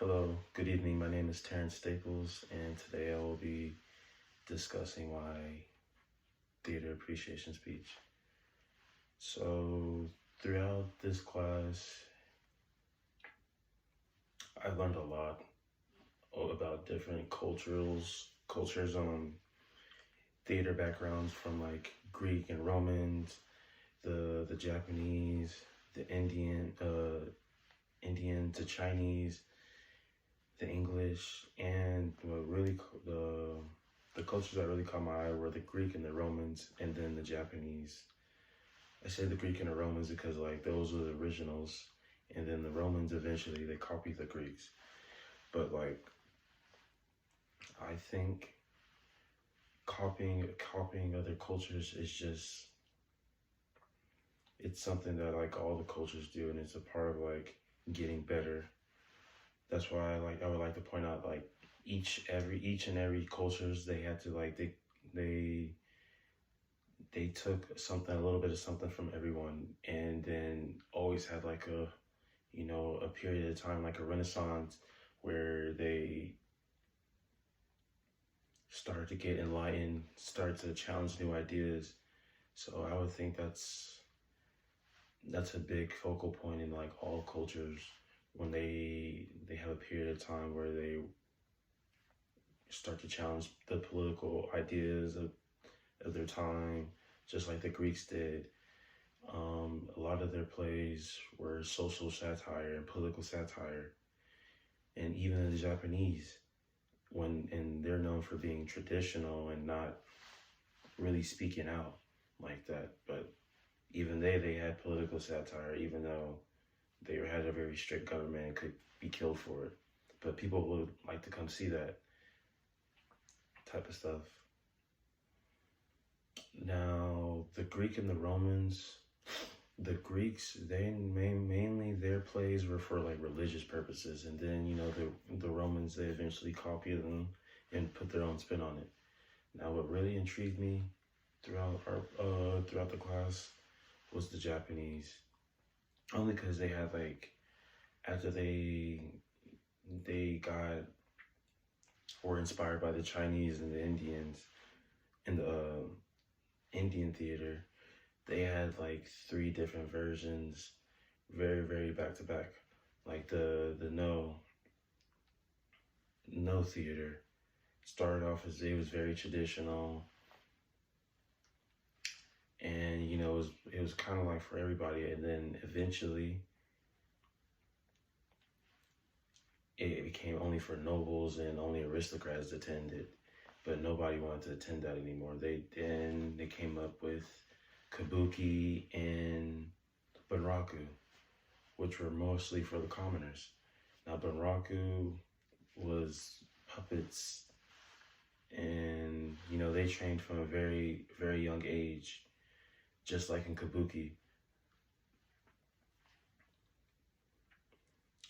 Hello, good evening. My name is Terrence Staples, and today I will be discussing my theater appreciation speech. So, throughout this class, I learned a lot about different cultures, theater backgrounds from like Greek and Romans, the Japanese, the Indian to Chinese, the English, and the cultures that really caught my eye were the Greek and the Romans, and then the Japanese. I say the Greek and the Romans because like those were the originals, and then the Romans eventually they copied the Greeks. But like I think copying other cultures is just it's something that like all the cultures do, and it's a part of like getting better. That's why I would like to point out like each and every cultures they had to like they took something, a little bit of something from everyone, and then always had like a period of time, like a renaissance, where they started to get enlightened, start to challenge new ideas. So I would think that's a big focal point in like all cultures, when they have a period of time where they start to challenge the political ideas of their time, just like the Greeks did. A lot of their plays were social satire and political satire, and even the Japanese, and they're known for being traditional and not really speaking out like that. But even they had political satire, even though they had a very strict government and could be killed for it. But people would like to come see that type of stuff. Now, the Greek and the Romans, the Greeks, mainly their plays were for like religious purposes, and then the Romans, they eventually copied them and put their own spin on it. Now, what really intrigued me throughout the class was the Japanese, only because they had like, after they were inspired by the Chinese and the Indians in the Indian theater. They had like 3 different versions, very, very back to back. Like the No theater started off as it was very traditional, and it was kind of like for everybody, and then eventually it became only for nobles and only aristocrats attended, but nobody wanted to attend that anymore. They came up with Kabuki and Bunraku, which were mostly for the commoners. Now, Bunraku was puppets, and they trained from a very, very young age, just like in Kabuki.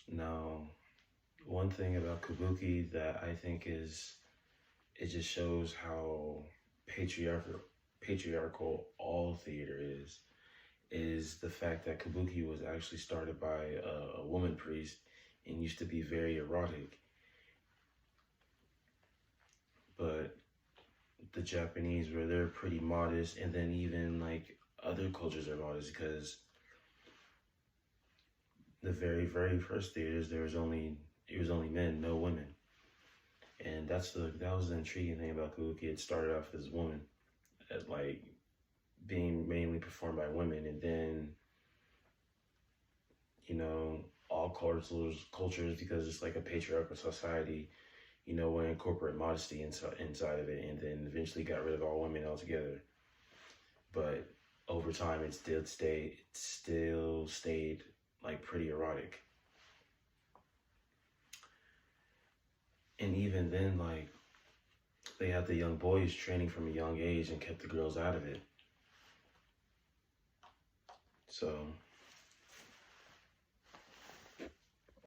Now, one thing about Kabuki that I think it just shows how patriarchal all theater is the fact that Kabuki was actually started by a woman priest and used to be very erotic. But the Japanese, where they're pretty modest, and then even like other cultures are modest, because the very, very first theaters, it was only men, no women. And that was the intriguing thing about Kabuki. It started off as woman, like being mainly performed by women, and then all cultures, because it's like a patriarchal society, will incorporate modesty inside of it, and then eventually got rid of all women altogether. But over time, it still stayed like pretty erotic. And even then, like, they had the young boys training from a young age and kept the girls out of it. So